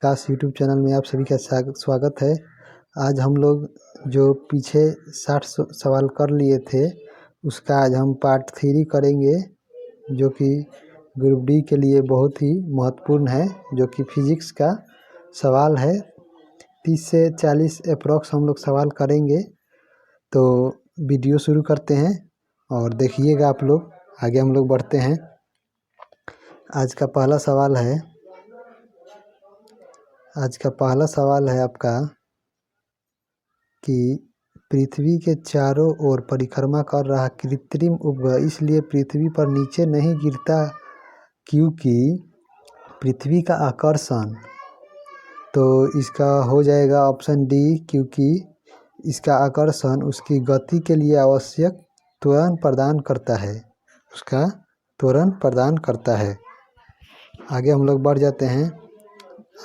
काश YouTube channel में आप सभी का स्वागत है। आज हम लोग जो पीछे 60 सवाल कर लिए थे उसका आज हम पार्ट 3 करेंगे, जो कि ग्रुप डी के लिए बहुत ही महत्वपूर्ण है, जो कि फिजिक्स का सवाल है। 30 से 40 अप्रॉक्स हम लोग सवाल करेंगे। तो वीडियो शुरू करते हैं और देखिएगा आप लोग। आगे हम लोग बढ़ते हैं। आज का पहला सवाल है आपका कि पृथ्वी के चारों ओर परिक्रमा कर रहा कृत्रिम उपग्रह इसलिए पृथ्वी पर नीचे नहीं गिरता क्योंकि पृथ्वी का आकर्षण। तो इसका हो जाएगा ऑप्शन डी, क्योंकि इसका आकर्षण उसकी गति के लिए आवश्यक त्वरण प्रदान करता है। आगे हम लोग बढ़ जाते हैं।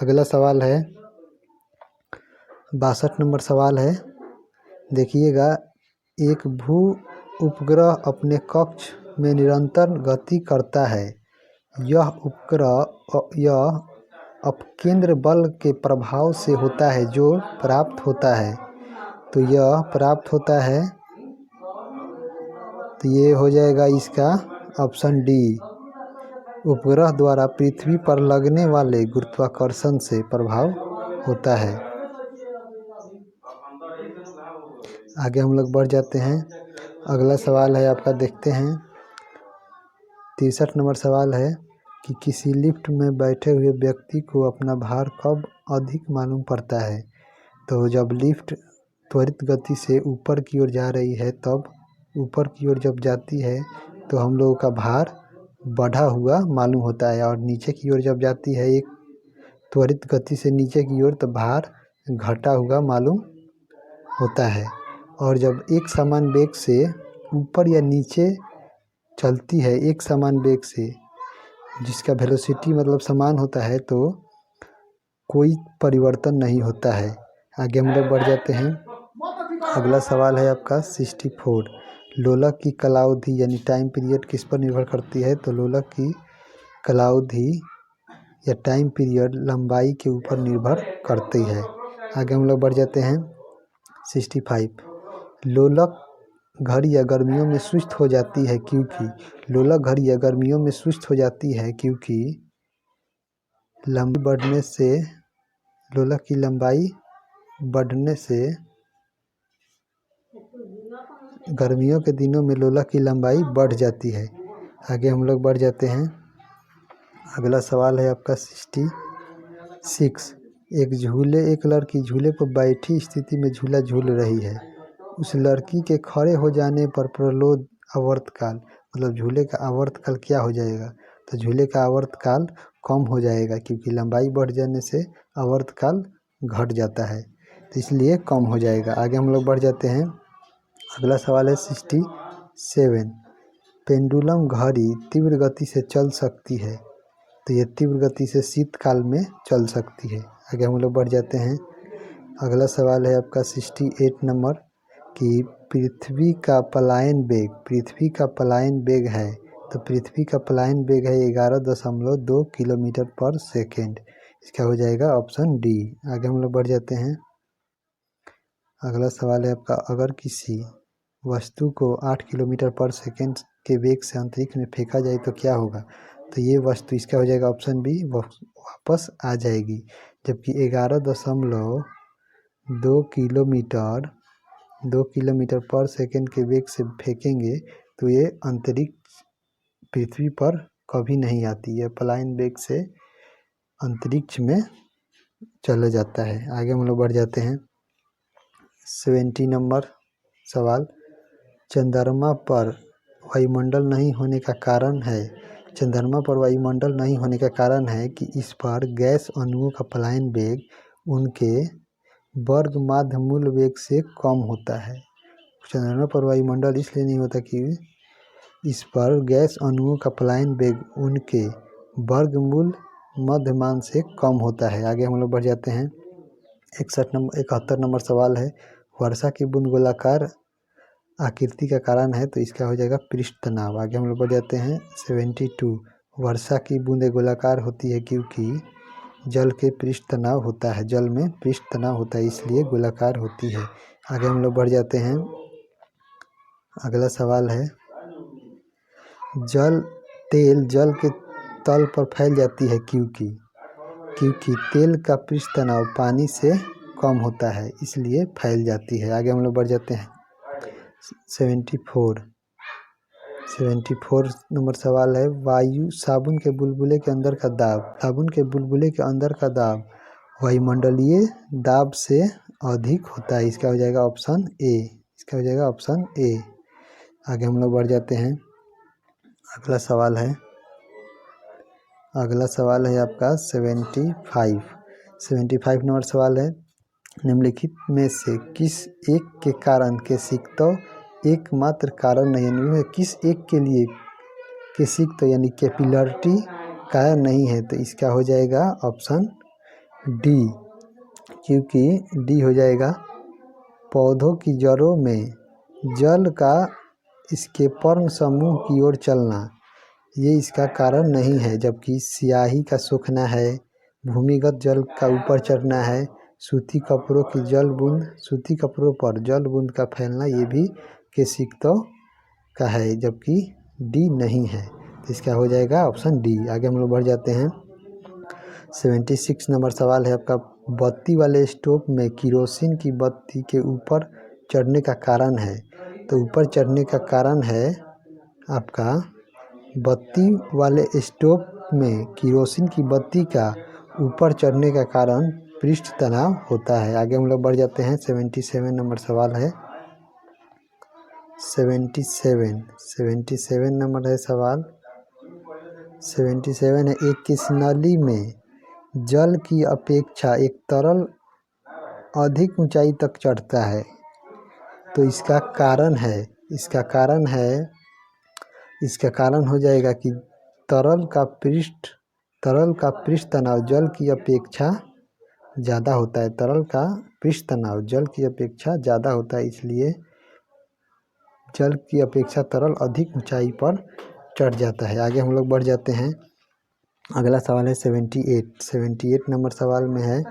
अगला सवाल है 62 नंबर सवाल है। देखिएगा, एक भू उपग्रह अपने कक्ष में निरंतर गति करता है। यह अपकेंद्र बल के प्रभाव से होता है जो प्राप्त होता है। तो ये हो जाएगा इसका ऑप्शन डी, उपग्रह द्वारा पृथ्वी पर लगने वाले गुरुत्वाकर्षण से प्रभाव होता है। आगे हम लोग बढ़ जाते हैं। अगला सवाल है आपका, देखते हैं। 63 नंबर सवाल है कि किसी लिफ्ट में बैठे हुए व्यक्ति को अपना भार कब अधिक मालूम पड़ता है। तो जब लिफ्ट त्वरित गति से ऊपर की ओर जा रही है, तब ऊपर की ओर जब जाती है तो हम लोगों का भार बढ़ा हुआ मालूम होता है, और नीचे की ओर जब जाती है एक त्वरित गति से नीचे की ओर, तो भार घटा हुआ मालूम होता है। और जब एक समान वेग से ऊपर या नीचे चलती है, एक समान वेग से जिसका वेलोसिटी मतलब समान होता है, तो कोई परिवर्तन नहीं होता है। आगे हम लोग बढ़ जाते हैं। अगला सवाल है आपका 64। लोलक की कालावधि यानी टाइम पीरियड किस पर निर्भर करती है। तो लोलक की कालावधि या टाइम पीरियड लंबाई के ऊपर निर्भर करती है। आगे हम लोग बढ़ जाते हैं। 65। लोलक घड़ियाँ गर्मियों में सुस्त हो जाती है क्योंकि लोलक की लंबाई बढ़ने से गर्मियों के दिनों में लोलक की लंबाई बढ़ जाती है। आगे हम लोग बढ़ जाते हैं। अगला सवाल है आपका 66। एक लड़की झूले पर बैठी स्थिति में झूला झूल रही है। उस लड़की के खड़े हो जाने पर प्रलोद आवर्तकाल मतलब झूले का आवर्तकाल क्या हो जाएगा। तो झूले का आवर्तकाल कम हो जाएगा, क्योंकि लंबाई बढ़ जाने से आवर्तकाल घट जाता है, तो इसलिए कम हो जाएगा। आगे हम लोग बढ़ जाते हैं। अगला सवाल है 67। पेंडुलम घड़ी तीव्र गति से चल सकती है। तो ये तीव्र गति से शीतकाल में चल सकती है। आगे हम लोग बढ़ जाते हैं। अगला सवाल है आपका 68 नंबर कि पृथ्वी का पलायन वेग है। तो पृथ्वी का पलायन वेग है 11.2 किलोमीटर पर सेकेंड। इसका हो जाएगा ऑप्शन डी। आगे हम लोग बढ़ जाते हैं। अगला सवाल है आपका, अगर किसी वस्तु को 8 किलोमीटर पर सेकेंड के वेग से अंतरिक्ष में फेंका जाए तो क्या होगा। तो ये वस्तु, इसका हो जाएगा ऑप्शन बी, वापस आ जाएगी। जबकि 11.2 किलोमीटर पर सेकेंड के वेग से फेंकेंगे तो ये अंतरिक्ष पृथ्वी पर कभी नहीं आती है, पलायन वेग से अंतरिक्ष में चले जाता है। आगे हम लोग बढ़ जाते हैं। 70 नंबर सवाल, चंद्रमा पर वायुमंडल नहीं होने का कारण है कि इस पर गैस अणुओं का पलायन वेग उनके वर्ग माध्य मूल वेग से कम होता है। चंद्रमा पर वायुमंडल इसलिए नहीं होता कि इस पर गैस अणुओं का पलायन वेग उनके वर्गमूल मध्यमान से कम होता है। आगे हम लोग बढ़ जाते हैं। 71 नंबर सवाल है, वर्षा की बूंद गोलाकार आकृति का कारण है। तो इसका हो जाएगा पृष्ठ तनाव। आगे हम लोग बढ़ जाते हैं। 72। वर्षा की बूंदें गोलाकार होती है क्योंकि जल के पृष्ठ तनाव होता है, जल में पृष्ठ तनाव होता है, इसलिए गोलाकार होती है। आगे हम लोग बढ़ जाते हैं। अगला सवाल है, तेल जल के तल पर फैल जाती है क्योंकि तेल का पृष्ठ तनाव पानी से कम होता है, इसलिए फैल जाती है। आगे हम लोग बढ़ जाते हैं। 74 नंबर सवाल है, साबुन के बुलबुले के अंदर का दाब वायुमंडलीय दाब से अधिक होता है। इसका हो जाएगा ऑप्शन ए। आगे हम लोग बढ़ जाते हैं। अगला सवाल है आपका 75 नंबर सवाल है, निम्नलिखित में से किस एक के कारण केशिकतव एकमात्र कारण नहीं है, किस एक के लिए केशिकतव यानी कैपिलरिटी कारण नहीं है? तो इसका हो जाएगा ऑप्शन डी, क्योंकि डी हो जाएगा, पौधों की जड़ों में जल का इसके पर्ण समूह की ओर चलना, ये इसका कारण नहीं है। जबकि स्याही का सूखना है, भूमिगत जल का ऊपर चढ़ना है, सूती कपड़ों पर जल बूंद का फैलना, ये भी केशिकतव का है, जबकि डी नहीं है। तो इसका हो जाएगा ऑप्शन डी। आगे हम लोग बढ़ जाते हैं। 76 नंबर सवाल है आपका, बत्ती वाले स्टोव में किरोसिन की बत्ती के ऊपर चढ़ने का कारण है। तो ऊपर चढ़ने का कारण है आपका, बत्ती वाले स्टोव में किरोसिन की बत्ती का ऊपर चढ़ने का कारण पृष्ठ तनाव होता है। आगे हम लोग बढ़ जाते हैं। 77 नंबर सवाल है। 77 नंबर है सवाल। 77 है, एक किसनली में जल की अपेक्षा एक तरल अधिक ऊंचाई तक चढ़ता है। तो इसका कारण हो जाएगा कि तरल का पृष्ठ तनाव जल की अपेक्षा ज़्यादा होता है। तरल का पृष्ठ तनाव जल की अपेक्षा ज़्यादा होता है, इसलिए जल की अपेक्षा तरल अधिक ऊंचाई पर चढ़ जाता है। आगे हम लोग बढ़ जाते हैं। अगला सवाल है 78 नंबर सवाल में है,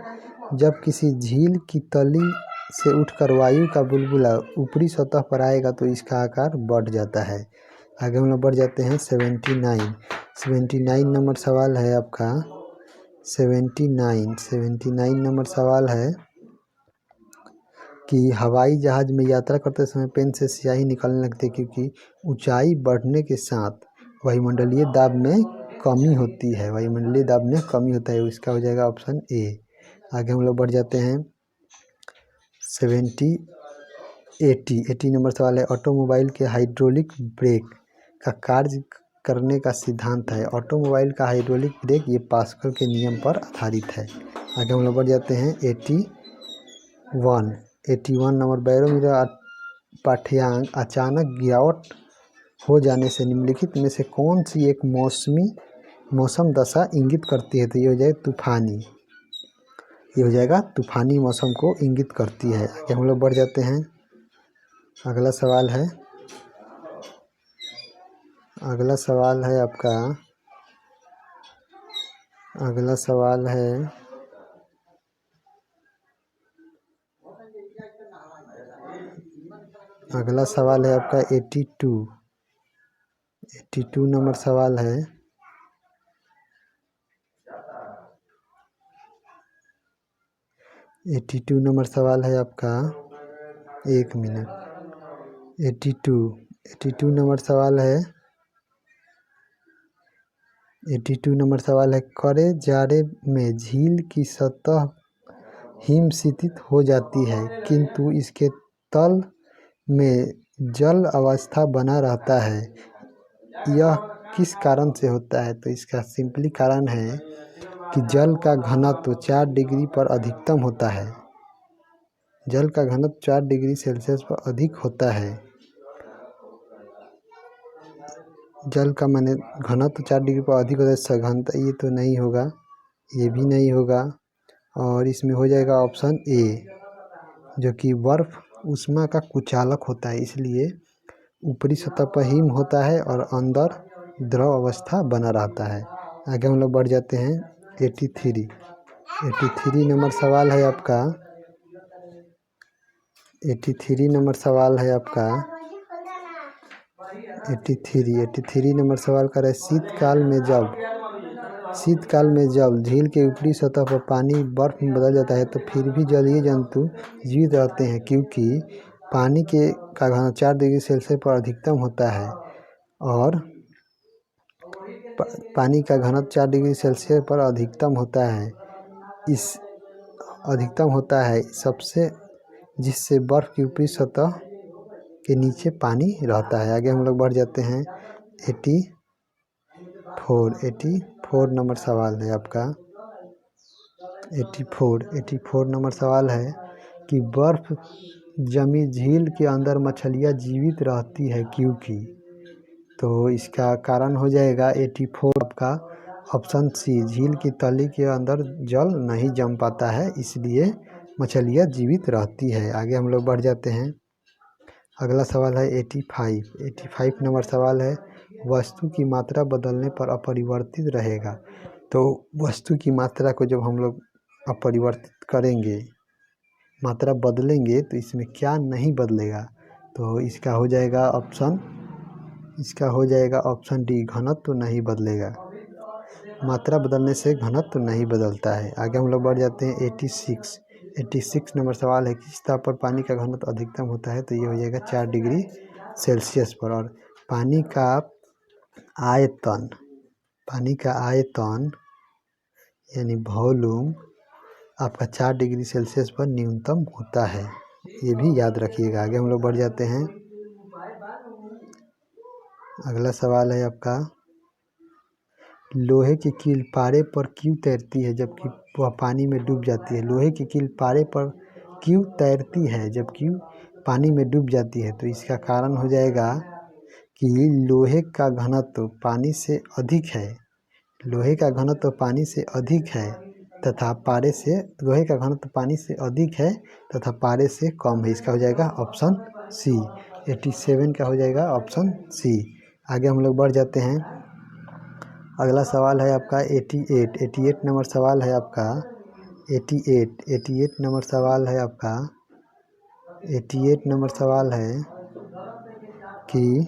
जब किसी झील की तली से उठकर वायु का बुलबुला ऊपरी सतह पर आएगा तो इसका आकार बढ़ जाता है। आगे हम लोग बढ़ जाते हैं। 79 नंबर सवाल है आपका। 79 नंबर सवाल है कि हवाई जहाज में यात्रा करते समय पेन से स्याही निकलने लगती है क्योंकि ऊंचाई बढ़ने के साथ वायुमंडलीय दाब में कमी होती है। इसका हो जाएगा ऑप्शन ए। आगे हम लोग बढ़ जाते हैं। 80 नंबर सवाल है, ऑटोमोबाइल के हाइड्रोलिक ब्रेक का कार्य करने का सिद्धांत है। ऑटोमोबाइल का हाइड्रोलिक ब्रेक ये पास्कल के नियम पर आधारित है। आगे हम लोग बढ़ जाते हैं। 81 नंबर, बैरोमीटर पाठ्यांक अचानक गिरावट हो जाने से निम्नलिखित में से कौन सी एक मौसम दशा इंगित करती है? तो ये हो जाएगा तूफानी मौसम को इंगित करती है। आगे हम लोग बढ़ जाते हैं। अगला सवाल है आपका। अगला सवाल है 82 नंबर सवाल है। 82 नंबर सवाल है आपका। 82 नंबर सवाल है। 82 नंबर सवाल है, करे जाड़े में झील की सतह हिमशीतित हो जाती है किंतु इसके तल में जल अवस्था बना रहता है, यह किस कारण से होता है? तो इसका सिंपली कारण है कि जल का घनत्व 4 डिग्री पर अधिकतम होता है। जल का घनत्व 4 डिग्री सेल्सियस पर अधिक होता है। जल का माने घनत्व 4 डिग्री पर अधिक होता है, सघनता ये तो नहीं होगा, ये भी नहीं होगा, और इसमें हो जाएगा ऑप्शन ए, जो कि बर्फ ऊष्मा का कुचालक होता है, इसलिए ऊपरी सतह पर हिम होता है और अंदर द्रव अवस्था बना रहता है। आगे हम लोग बढ़ जाते हैं। 83 83 नंबर सवाल है आपका। 83 नंबर सवाल है आपका। 83 नंबर सवाल कर रहा है, शीतकाल में जब झील के ऊपरी सतह पर पानी बर्फ में बदल जाता है तो फिर भी जलीय जंतु जीवित रहते हैं, क्योंकि पानी का घनत्व 4 डिग्री सेल्सियस पर अधिकतम होता है और पानी का घनत्व 4 डिग्री सेल्सियस पर अधिकतम होता है। इस अधिकतम होता है सबसे जिससे बर्फ की ऊपरी सतह के नीचे पानी रहता है। आगे हम लोग बढ़ जाते हैं। 84 नंबर सवाल है आपका। 84 नंबर सवाल है कि बर्फ जमी झील के अंदर मछलियाँ जीवित रहती है क्योंकि, तो इसका कारण हो जाएगा 84 आपका ऑप्शन सी, झील की तली के अंदर जल नहीं जम पाता है इसलिए मछलियाँ जीवित रहती है। आगे हम लोग बढ़ जाते हैं। अगला सवाल है 85 नंबर सवाल है, वस्तु की मात्रा बदलने पर अपरिवर्तित रहेगा। तो वस्तु की मात्रा को जब हम लोग अपरिवर्तित करेंगे, मात्रा बदलेंगे, तो इसमें क्या नहीं बदलेगा, तो इसका हो जाएगा ऑप्शन डी, घनत्व तो नहीं बदलेगा। मात्रा बदलने से घनत्व तो नहीं बदलता है। आगे हम लोग बढ़ जाते हैं। 86 नंबर सवाल है, किस ताप पर पानी का घनत्व अधिकतम होता है, तो ये हो जाएगा 4 डिग्री सेल्सियस पर। और पानी का आयतन यानी वॉल्यूम आपका 4 डिग्री सेल्सियस पर न्यूनतम होता है, ये भी याद रखिएगा। आगे हम लोग बढ़ जाते हैं। अगला सवाल है आपका, लोहे की कील पारे पर क्यों तैरती है जबकि वह पानी में डूब जाती है। लोहे की कील पारे पर क्यों तैरती है जबकि पानी में डूब जाती है, तो इसका कारण हो जाएगा कि लोहे का घनत्व पानी से अधिक है। लोहे का घनत्व पानी से अधिक है तथा पारे से लोहे का घनत्व पानी से अधिक है तथा पारे से कम है। इसका हो जाएगा ऑप्शन सी। 87 का हो जाएगा ऑप्शन सी। आगे हम लोग बढ़ जाते हैं। अगला सवाल है आपका 88 नंबर सवाल है आपका। 88 नंबर सवाल है आपका। 88 नंबर सवाल है कि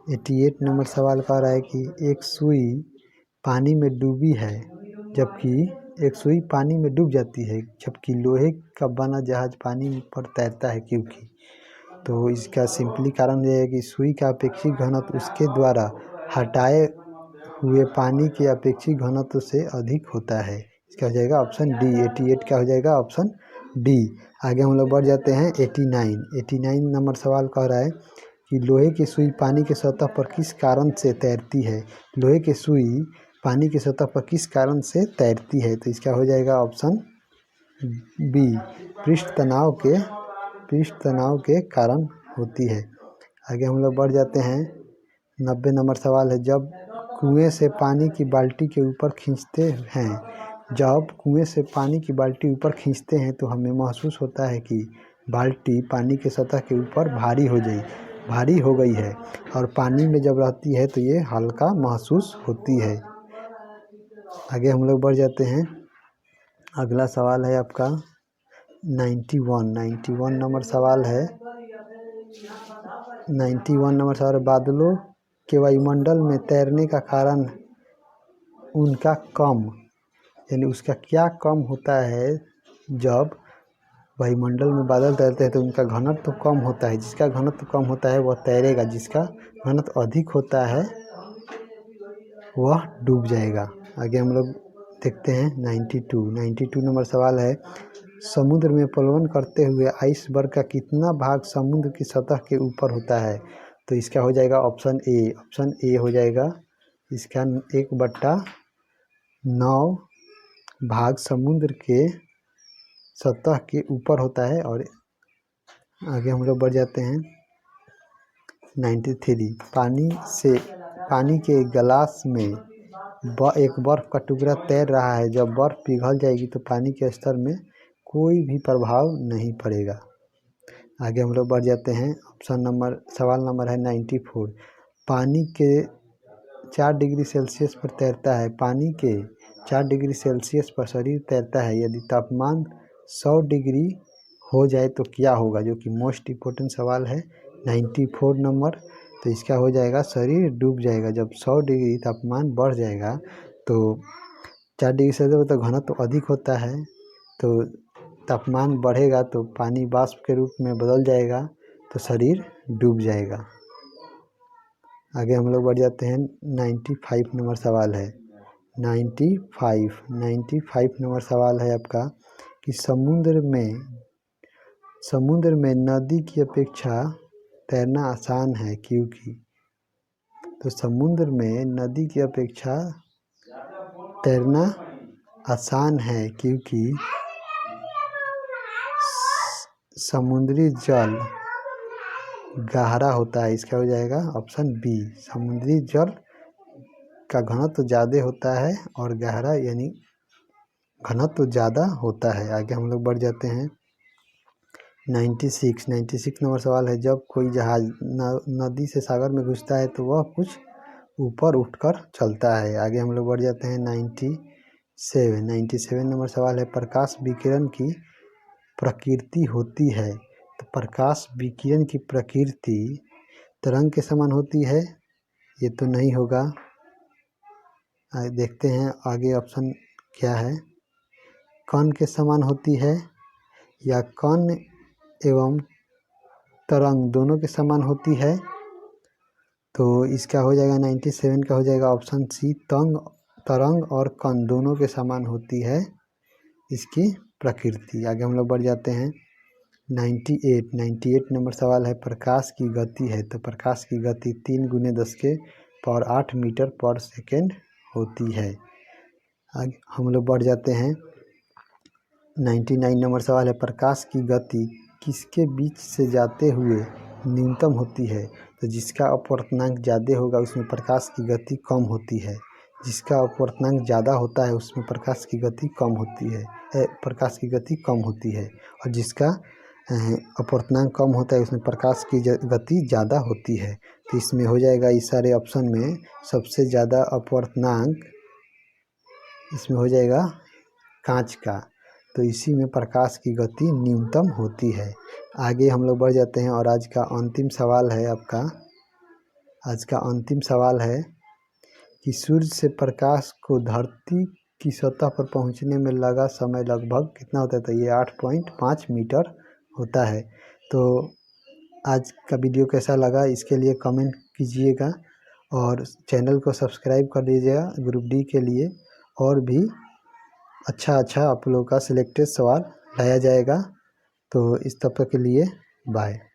88 नंबर सवाल कह रहा है कि एक सुई पानी में डूबी है जबकि एक सुई पानी में डूब जाती है जबकि लोहे का बना जहाज पानी पर तैरता है क्योंकि, तो इसका सिंपली कारण यह है कि सुई का अपेक्षित घनत्व उसके द्वारा हटाए हुए पानी के अपेक्षित घनत्व से अधिक होता है। इसका हो जाएगा ऑप्शन डी। 88 का हो जाएगा ऑप्शन डी। आगे हम लोग बढ़ जाते हैं। 89 नंबर सवाल कह रहा है कि लोहे की सुई पानी के सतह पर किस कारण से तैरती है। लोहे की सुई पानी की सतह पर किस कारण से तैरती है, तो इसका हो जाएगा ऑप्शन बी, पृष्ठ तनाव के कारण होती है। आगे हम लोग बढ़ जाते हैं। 90 नंबर सवाल है, जब कुएं से पानी की बाल्टी के ऊपर खींचते हैं तो हमें महसूस होता है कि बाल्टी पानी के सतह के ऊपर भारी हो गई है और पानी में जब रहती है तो ये हल्का महसूस होती है। आगे हम लोग बढ़ जाते हैं। अगला सवाल है आपका 91 नंबर सवाल है। 91 नंबर सवाल, बादलों के वायुमंडल में तैरने का कारण उनका यानी उसका क्या कम होता है। जब वायुमंडल में बादल तैरते हैं तो उनका घनत्व तो कम होता है, जिसका घनत्व कम होता है वह तैरेगा, जिसका घनत्व अधिक होता है वह डूब जाएगा। आगे हम लोग देखते हैं 92 नंबर सवाल है, समुद्र में प्लवन करते हुए आइसबर्ग का कितना भाग समुद्र की सतह के ऊपर होता है, तो इसका हो जाएगा ऑप्शन ए हो जाएगा। इसका 1/9 भाग समुद्र के सतह के ऊपर होता है। और आगे हम लोग बढ़ जाते हैं। 93, पानी के गिलास में एक बर्फ का टुकड़ा तैर रहा है, जब बर्फ पिघल जाएगी तो पानी के स्तर में कोई भी प्रभाव नहीं पड़ेगा। आगे हम लोग बढ़ जाते हैं। सवाल नंबर है 94, पानी के 4 डिग्री सेल्सियस पर तैरता है। पानी के 4 डिग्री सेल्सियस पर शरीर तैरता है। यदि तापमान 100 डिग्री हो जाए तो क्या होगा, जो कि मोस्ट इम्पोर्टेंट सवाल है। 94 नंबर, तो इसका हो जाएगा शरीर डूब जाएगा। जब 100 डिग्री तापमान बढ़ जाएगा तो 4 डिग्री सेल्सियस तो घनत्व तो अधिक होता है, तो तापमान बढ़ेगा तो पानी वाष्प के रूप में बदल जाएगा, तो शरीर डूब जाएगा। आगे हम लोग बढ़ जाते हैं। 95 नंबर सवाल है। 95 नंबर सवाल है आपका कि समुद्र में नदी की अपेक्षा तैरना आसान है क्योंकि। तो समुद्र में नदी की अपेक्षा तैरना आसान है क्योंकि समुद्री जल गहरा होता है। इसका हो जाएगा ऑप्शन बी, समुद्री जल का घनत्व ज़्यादा होता है और गहरा यानी घनत्व ज़्यादा होता है। आगे हम लोग बढ़ जाते हैं। 96 नंबर सवाल है। जब कोई जहाज नदी से सागर में घुसता है तो वह कुछ ऊपर उठकर चलता है। आगे हम लोग बढ़ जाते हैं। 97 नंबर सवाल है। प्रकाश विकिरण की प्रकृति होती है। तो प्रकाश विकिरण की प्रकृति तरंग के समान होती है, ये तो नहीं होगा। देखते हैं आगे ऑप्शन क्या है। कण के समान होती है या कण एवं तरंग दोनों के समान होती है। तो इसका हो जाएगा 97 का हो जाएगा ऑप्शन सी, तरंग और कण दोनों के समान होती है इसकी प्रकृति। आगे हम लोग बढ़ जाते हैं। 98 नंबर सवाल है। प्रकाश की गति है। तो प्रकाश की गति 3 × 10⁸ मीटर पर सेकेंड होती है। आगे हम लोग बढ़ जाते हैं। 99 नंबर सवाल है। प्रकाश की गति किसके बीच से जाते हुए न्यूनतम होती है। तो जिसका अपवर्तनांक ज़्यादा होगा उसमें प्रकाश की गति कम होती है, जिसका अपवर्तनांक ज़्यादा होता है उसमें प्रकाश की गति कम होती है, और जिसका अपवर्तनांक कम होता है उसमें प्रकाश की गति ज़्यादा होती है। तो इसमें हो जाएगा, इस सारे ऑप्शन में सबसे ज़्यादा अपवर्तनांक इसमें हो जाएगा कांच का, तो इसी में प्रकाश की गति न्यूनतम होती है। आगे हम लोग बढ़ जाते हैं और आज का अंतिम सवाल है आपका। आज का अंतिम सवाल है कि सूर्य से प्रकाश को धरती की सतह पर पहुंचने में लगा समय लगभग कितना होता है। तो ये 8.5 मीटर होता है। तो आज का वीडियो कैसा लगा इसके लिए कमेंट कीजिएगा और चैनल को सब्सक्राइब कर लीजिएगा ग्रुप डी के लिए। और भी अच्छा आप लोगों का सिलेक्टेड सवाल लाया जाएगा। तो इस तब तक के लिए बाय।